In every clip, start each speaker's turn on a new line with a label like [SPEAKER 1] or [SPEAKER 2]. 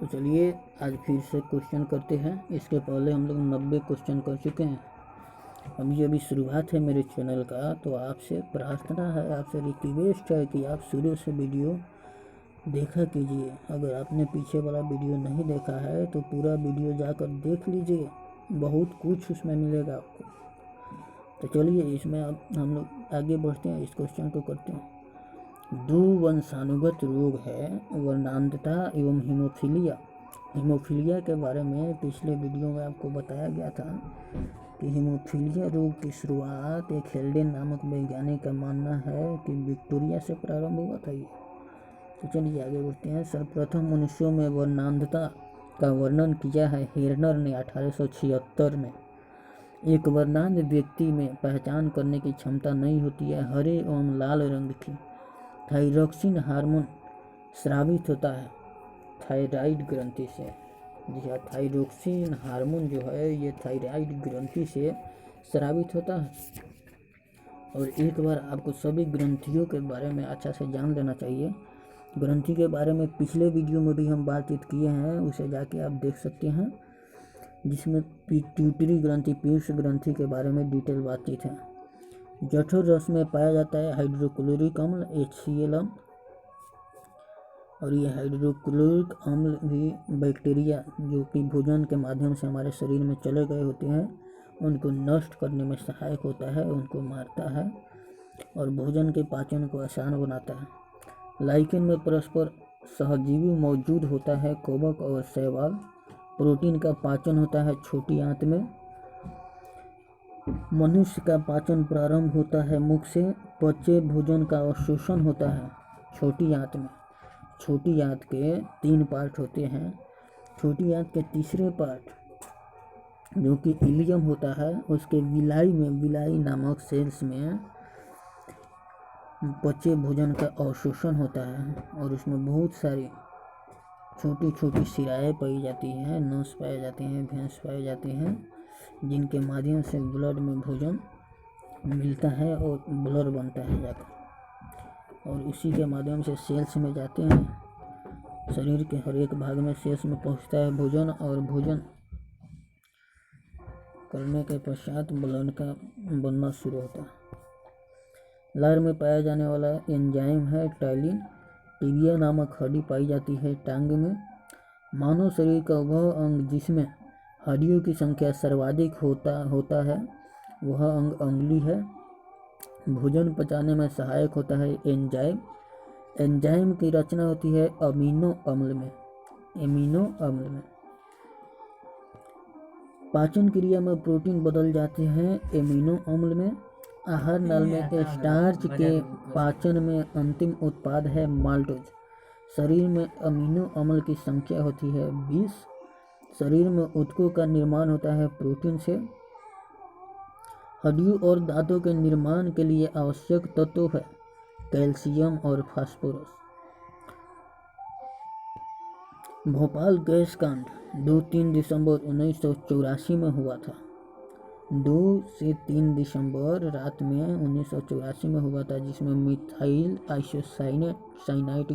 [SPEAKER 1] तो चलिए आज फिर से क्वेश्चन करते हैं। इसके पहले हम लोग 90 क्वेश्चन कर चुके हैं। अभी शुरुआत है मेरे चैनल का, तो आपसे प्रार्थना है, आपसे रिक्वेस्ट है कि आप शुरू से वीडियो देखा कीजिए। अगर आपने पीछे वाला वीडियो नहीं देखा है तो पूरा वीडियो जाकर देख लीजिए, बहुत कुछ उसमें मिलेगा आपको। तो चलिए इसमें अब हम लोग आगे बढ़ते हैं, इस क्वेश्चन को करते हैं। दो वंशानुगत रोग है वर्णांधता एवं हीमोफीलिया। हीमोफीलिया के बारे में पिछले वीडियो में आपको बताया गया था कि हीमोफीलिया रोग की शुरुआत एक हेल्डेन नामक वैज्ञानिक का मानना है कि विक्टोरिया से प्रारंभ हुआ था ये। तो चलिए आगे बढ़ते हैं। सर्वप्रथम मनुष्यों में वर्णांधता का वर्णन किया है हेरनर ने 1876 में। एक वर्णांध व्यक्ति में पहचान करने की क्षमता नहीं होती है, हरे एवं लाल रंग की। थायरॉक्सिन हार्मोन स्रावित होता है थायराइड ग्रंथि से। जी हाँ, थायरॉक्सिन हार्मोन जो है ये थायराइड ग्रंथि से स्रावित होता है। और एक बार आपको सभी ग्रंथियों के बारे में अच्छा से जान लेना चाहिए। ग्रंथि के बारे में पिछले वीडियो में भी हम बातचीत किए हैं, उसे जाके आप देख सकते हैं, जिसमें पिट्यूटरी ग्रंथि, पीयूष ग्रंथि के बारे में डिटेल बातचीत है। जठर रस में पाया जाता है हाइड्रोक्लोरिक अम्ल HCl अम्ल, और ये हाइड्रोक्लोरिक अम्ल भी बैक्टीरिया जो कि भोजन के माध्यम से हमारे शरीर में चले गए होते हैं उनको नष्ट करने में सहायक होता है, उनको मारता है और भोजन के पाचन को आसान बनाता है। लाइकेन में परस्पर सहजीवी मौजूद होता है कवक और शैवाल। प्रोटीन का पाचन होता है छोटी आंत में। मनुष्य का पाचन प्रारंभ होता है मुख से। पचे भोजन का अवशोषण होता है छोटी आंत में। छोटी आंत के 3 पार्ट होते हैं। छोटी आंत के तीसरे पार्ट जो कि इलियम होता है, उसके विलाई नामक सेल्स में पचे भोजन का अवशोषण होता है और उसमें बहुत सारी छोटी छोटी शिराएँ पाई जाती हैं, नस पाए जाते हैं, भेंस पाए जाते हैं, जिनके माध्यम से ब्लड में भोजन मिलता है और ब्लड बनता है जाकर, और उसी के माध्यम से सेल्स में जाते हैं। शरीर के हर एक भाग में सेल्स में पहुंचता है भोजन, और भोजन करने के पश्चात ब्लड का बनना शुरू होता है। लार में पाया जाने वाला एंजाइम है टाइलिन। टिबिया नामक हड्डी पाई जाती है टांग में। मानव शरीर का वह अंग जिसमें हड्डियों की संख्या सर्वाधिक होता है वह अंग अंगुली है। भोजन पचाने में सहायक होता है एंजाइम। एंजाइम की रचना होती है अमीनो अम्ल में। पाचन क्रिया में प्रोटीन बदल जाते हैं एमिनो अम्ल में। आहार नाल में स्टार्च के पाचन में अंतिम उत्पाद है माल्टोज। शरीर में अमीनो अम्ल की संख्या होती है 20। शरीर में ऊतकों का निर्माण होता है प्रोटीन से। हड्डियों और दांतों के निर्माण के लिए आवश्यक तत्व है कैल्शियम और फास्फोरस। भोपाल गैस कांड 2-3 दिसंबर 1984 में हुआ था। 2 से 3 दिसंबर रात में 1984 में हुआ था, जिसमें मिथाइल आइसोसाइनाइड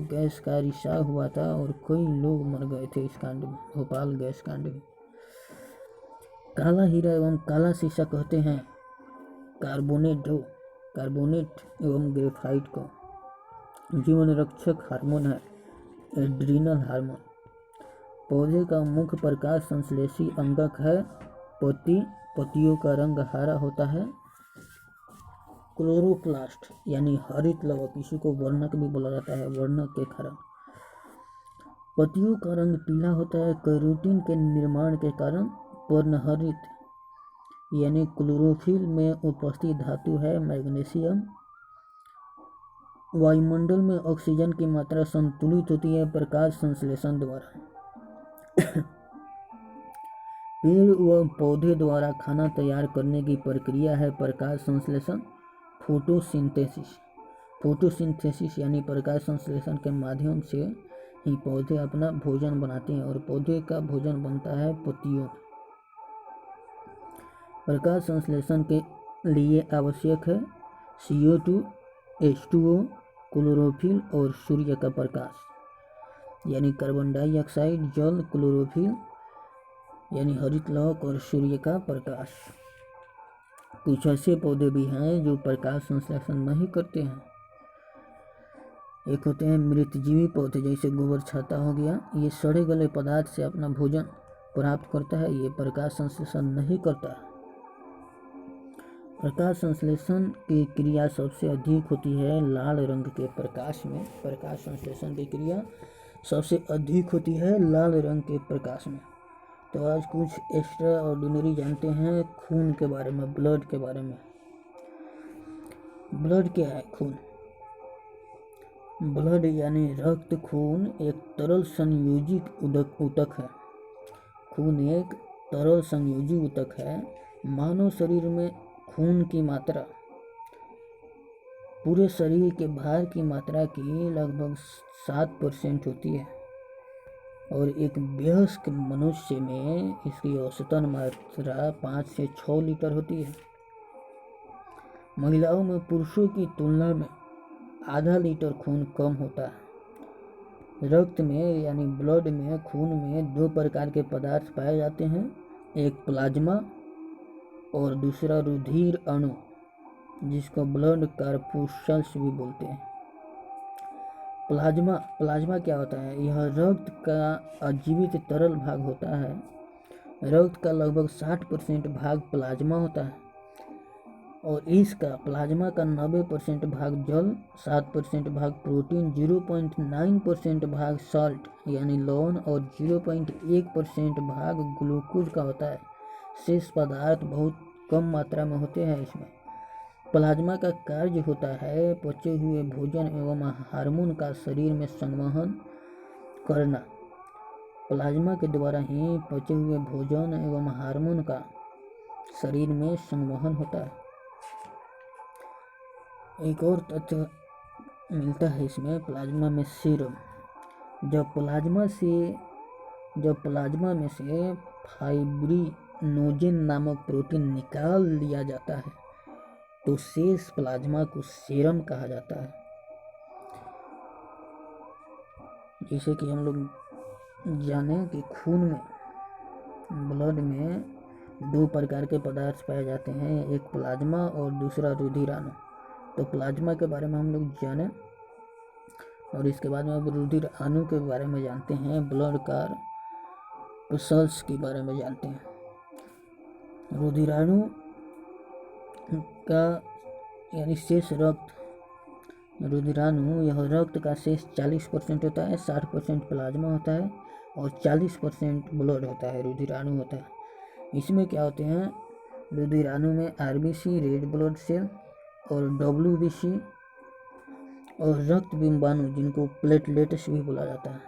[SPEAKER 1] गैस का रिसाव हुआ था और कई लोग मर गए थे इस कांड में, भोपाल गैस कांड में। काला हीरा एवं काला शीशा कहते हैं कार्बोनेट एवं ग्रेफाइट को। जीवन रक्षक हार्मोन है एड्रिनल हार्मोन। पौधे का मुख्य प्रकाश संश्लेषी अंगक है पत्तियों का रंग हरा होता है। क्लोरोप्लास्ट यानी हरित लवक, इसी को वर्णक भी बोला जाता है, वर्णक के कारण। पत्तियों का रंग पीला होता है कैरोटीन के निर्माण के कारण। पर्णहरित यानी क्लोरोफिल में उपस्थित धातु है मैग्नीशियम। वायुमंडल में ऑक्सीजन की मात्रा संतुलित होती है प्रकाश संश्लेषण द्वारा। पेड़ व पौधे द्वारा खाना तैयार करने की प्रक्रिया है प्रकाश संश्लेषण, फोटोसिंथेसिस यानी प्रकाश संश्लेषण के माध्यम से ही पौधे अपना भोजन बनाते हैं और पौधे का भोजन बनता है पत्तियों। प्रकाश संश्लेषण के लिए आवश्यक है CO2, H2O, क्लोरोफिल और सूर्य का प्रकाश। यानी कार्बन डाइऑक्साइड, जल, क्लोरोफिल यानी हरित लौह और सूर्य का प्रकाश। कुछ ऐसे पौधे भी हैं जो प्रकाश संश्लेषण नहीं करते हैं। एक होते हैं मृतजीवी पौधे, जैसे गोबर छाता हो गया, ये सड़े गले पदार्थ से अपना भोजन प्राप्त करता है, ये प्रकाश संश्लेषण नहीं करता। प्रकाश संश्लेषण की क्रिया सबसे अधिक होती है लाल रंग के प्रकाश में। प्रकाश संश्लेषण की क्रिया सबसे अधिक होती है लाल रंग के प्रकाश में। तो आज कुछ एक्स्ट्रा ऑर्डिनरी जानते हैं खून के बारे में, ब्लड के बारे में। ब्लड क्या है? खून, ब्लड यानी रक्त, खून एक तरल संयोजी ऊतक है। खून एक तरल संयोजी ऊतक है। मानव शरीर में खून की मात्रा पूरे शरीर के भार की मात्रा की लगभग 7% होती है और एक वयस्क मनुष्य में इसकी औसतन मात्रा 5 से 6 लीटर होती है। महिलाओं में पुरुषों की तुलना में आधा लीटर खून कम होता है। रक्त में यानी ब्लड में, खून में 2 प्रकार के पदार्थ पाए जाते हैं, एक प्लाज्मा और दूसरा रुधिर अणु, जिसको ब्लड कॉर्पुस्कल्स भी बोलते हैं। प्लाज्मा क्या होता है? यह रक्त का अजीवित तरल भाग होता है। रक्त का लगभग 60% भाग प्लाज्मा होता है और इसका प्लाज्मा का 90% भाग जल, 7% भाग प्रोटीन, 0.9% भाग साल्ट यानी लवण और 0.1% भाग ग्लूकोज का होता है। शेष पदार्थ बहुत कम मात्रा में होते हैं इसमें। प्लाज्मा का कार्य होता है पचे हुए भोजन एवं हार्मोन का शरीर में संवहन करना। प्लाज्मा के द्वारा ही पचे हुए भोजन एवं हार्मोन का शरीर में संवहन होता है। एक और तथ्य मिलता है इसमें, प्लाज्मा में सीरम। जब प्लाज्मा में से फाइब्रिनोजेन नामक प्रोटीन निकाल लिया जाता है तो शेष प्लाज्मा को सीरम कहा जाता है। जैसे कि हम लोग जाने कि खून में, ब्लड में 2 प्रकार के पदार्थ पाए जाते हैं, एक प्लाज्मा और दूसरा रुधिर अणु। तो प्लाज्मा के बारे में हम लोग जाने और इसके बाद में अब रुधिर अणु के बारे में जानते हैं, ब्लड कॉर्पुस्कल्स के बारे में जानते हैं। रुधिराणु का यानी शेष रक्त, रुधिराणु यह रक्त का शेष 40% होता है, 60% प्लाज्मा होता है और 40% ब्लड होता है, रुधिराणु होता है। इसमें क्या होते हैं? रुधिराणु में आरबीसी, रेड ब्लड सेल और डब्ल्यूबीसी और रक्त बिंबाणु, जिनको प्लेटलेट्स भी बोला जाता है,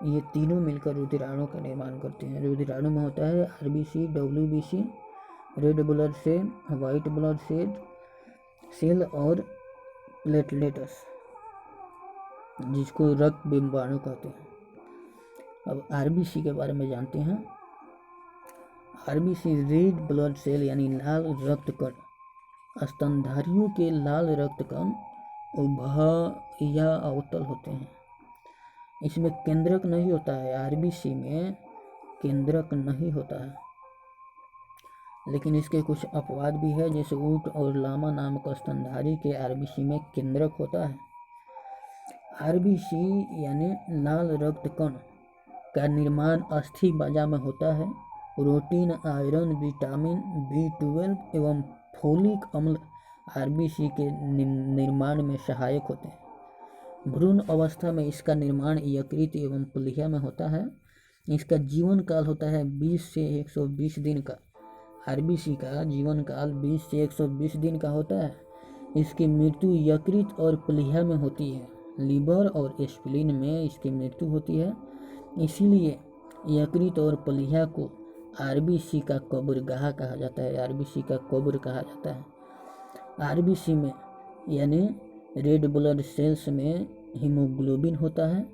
[SPEAKER 1] ये तीनों मिलकर रुधिराणु का निर्माण करते हैं। रुधिराणु में होता है RBC, WBC, red blood cell, white blood cell और प्लेटलेट्स, जिसको रक्त बिंबाणु कहते हैं। अब आरबीसी के बारे में जानते हैं। आरबीसी रेड ब्लड सेल यानी लाल रक्त कण। स्तनधारियों के लाल रक्त कण उभय या अवतल होते हैं। इसमें केंद्रक नहीं होता है, आरबीसी में केंद्रक नहीं होता है, लेकिन इसके कुछ अपवाद भी है, जैसे ऊंट और लामा नामक स्तनधारी के आरबीसी में केंद्रक होता है। आरबीसी यानी लाल रक्त कण का निर्माण अस्थि मज्जा में होता है। प्रोटीन, आयरन, विटामिन B12 एवं फोलिक अम्ल आरबीसी के निर्माण में सहायक होते हैं। भ्रूण अवस्था में इसका निर्माण यकृत एवं प्लीहा में होता है। इसका जीवन काल होता है 20 से 120 दिन का। आरबीसी का जीवन काल 20 से 120 दिन का होता है। इसकी मृत्यु यकृत और प्लीहा में होती है। लीवर और स्प्लीन में इसकी मृत्यु होती है। इसीलिए यकृत और प्लीहा को आरबीसी का कब्रगाह कहा जाता है, आरबीसी का कब्र कहा जाता है। आरबीसी में यानी रेड ब्लड सेल्स में हीमोग्लोबिन होता है।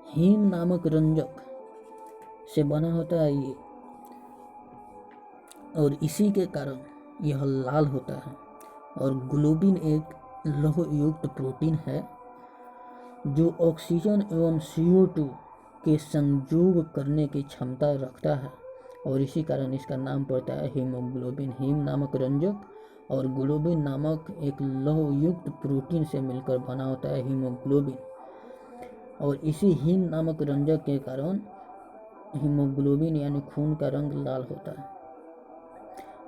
[SPEAKER 1] हीम नामक रंजक से बना होता है ये, और इसी के कारण यह लाल होता है। और ग्लोबिन एक लौह युक्त प्रोटीन है जो ऑक्सीजन एवं CO2 के संयोग करने की क्षमता रखता है और इसी कारण इसका नाम पड़ता है हीमोग्लोबिन। हीम नामक रंजक और ग्लोबिन नामक एक लौह युक्त प्रोटीन से मिलकर बना होता है हीमोग्लोबिन, और इसी हीम नामक रंजक के कारण हीमोग्लोबिन यानी खून का रंग लाल होता है।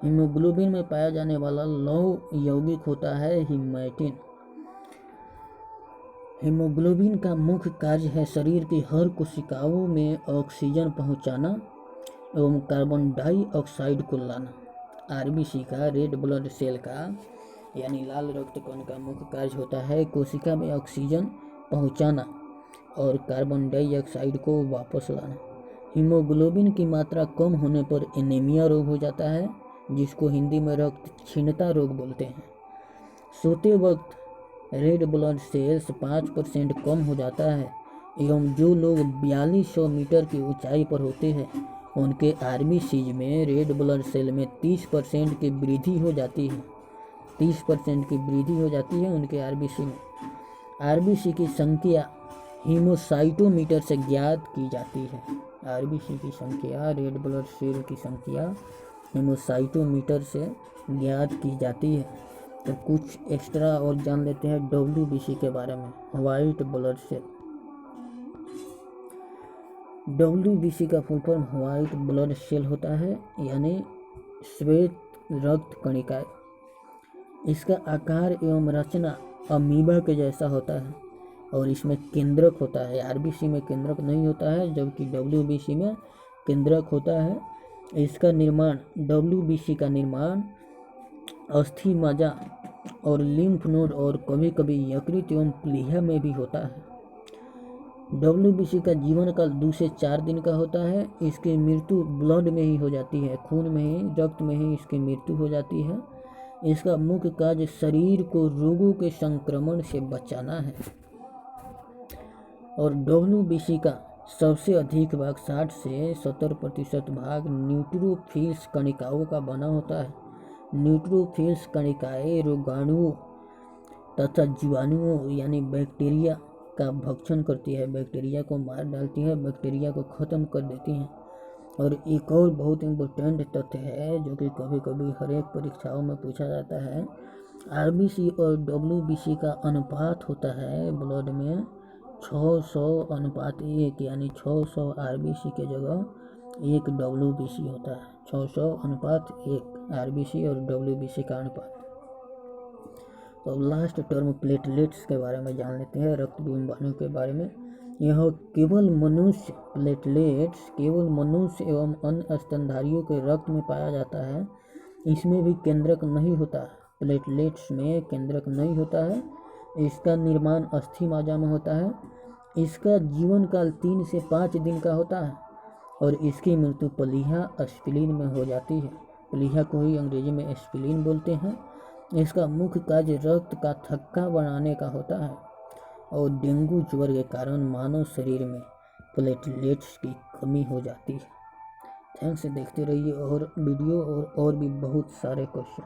[SPEAKER 1] हीमोग्लोबिन में पाया जाने वाला लौह यौगिक होता है हीमैटिन। हीमोग्लोबिन का मुख्य कार्य है शरीर की हर कोशिकाओं में ऑक्सीजन पहुंचाना एवं कार्बन डाइऑक्साइड को लाना। आरबीसी का, रेड ब्लड सेल का यानी लाल रक्त कण का मुख्य कार्य होता है कोशिका में ऑक्सीजन पहुंचाना और कार्बन डाइऑक्साइड को वापस लाना। हीमोग्लोबिन की मात्रा कम होने पर एनीमिया रोग हो जाता है, जिसको हिंदी में रक्त क्षीणता रोग बोलते हैं। सोते वक्त रेड ब्लड सेल्स 5% कम हो जाता है एवं जो लोग 4200 मीटर की ऊंचाई पर होते हैं उनके आरबीसीज में रेड ब्लड सेल में 30% की वृद्धि हो जाती है। 30% की वृद्धि हो जाती है उनके आरबीसी में। आरबीसी की संख्या हीमोसाइटोमीटर से ज्ञात की जाती है। आरबीसी की संख्या, रेड ब्लड सेल की संख्या हीमोसाइटोमीटर से ज्ञात की जाती है। तो कुछ एक्स्ट्रा और जान लेते हैं डब्ल्यूबीसी के बारे में। वाइट ब्लड सेल, डब्ल्यूबीसी का full form white blood cell होता है यानी श्वेत रक्त कणिकाएं। इसका आकार एवं रचना अमीबा के जैसा होता है और इसमें केंद्रक होता है। आरबीसी में केंद्रक नहीं होता है जबकि डब्ल्यूबीसी में केंद्रक होता है। इसका निर्माण, डब्ल्यूबीसी का निर्माण अस्थि मज्जा और लिम्फ नोड और कभी कभी यकृत एवं प्लीहा में भी होता है। डब्ल्यूबीसी का जीवन काल 2 से 4 दिन का होता है। इसकी मृत्यु ब्लड में ही हो जाती है, खून में ही, रक्त में ही इसकी मृत्यु हो जाती है। इसका मुख्य कार्य शरीर को रोगों के संक्रमण से बचाना है। और डब्ल्यूबीसी का सबसे अधिक भाग 60 से 70% भाग न्यूट्रोफिल्स कणिकाओं का बना होता है। न्यूट्रोफिल्स कणिकाएं रोगाणुओं तथा जीवाणुओं यानी बैक्टीरिया का भक्षण करती है, बैक्टीरिया को मार डालती है, बैक्टीरिया को ख़त्म कर देती हैं। और एक और बहुत इम्पोर्टेंट तथ्य है जो कि कभी कभी हर एक परीक्षाओं में पूछा जाता है, आरबीसी और डब्ल्यूबीसी का अनुपात होता है ब्लड में 600:1 यानी 600 आरबीसी के जगह 1 डब्ल्यूबीसी होता है। 600:1 आरबीसी और डब्ल्यूबीसी का अनुपात। तो लास्ट टर्म प्लेटलेट्स के बारे में जान लेते हैं, रक्त बिंदु के बारे में। यह केवल मनुष्य, प्लेटलेट्स केवल मनुष्य एवं अन्य स्तनधारियों के रक्त में पाया जाता है। इसमें भी केंद्रक नहीं होता, प्लेटलेट्स में केंद्रक नहीं होता है। इसका निर्माण अस्थि मज्जा में होता है। इसका जीवन काल 3 से 5 दिन का होता है और इसकी मृत्यु प्लीहा स्प्लीन में हो जाती है। प्लीहा को ही अंग्रेजी में स्प्लीन बोलते हैं। इसका मुख्य कार्य रक्त का थक्का बनाने का होता है और डेंगू ज्वर के कारण मानव शरीर में प्लेटलेट्स की कमी हो जाती है। थैंक्स, देखते रहिए और वीडियो और भी बहुत सारे क्वेश्चन।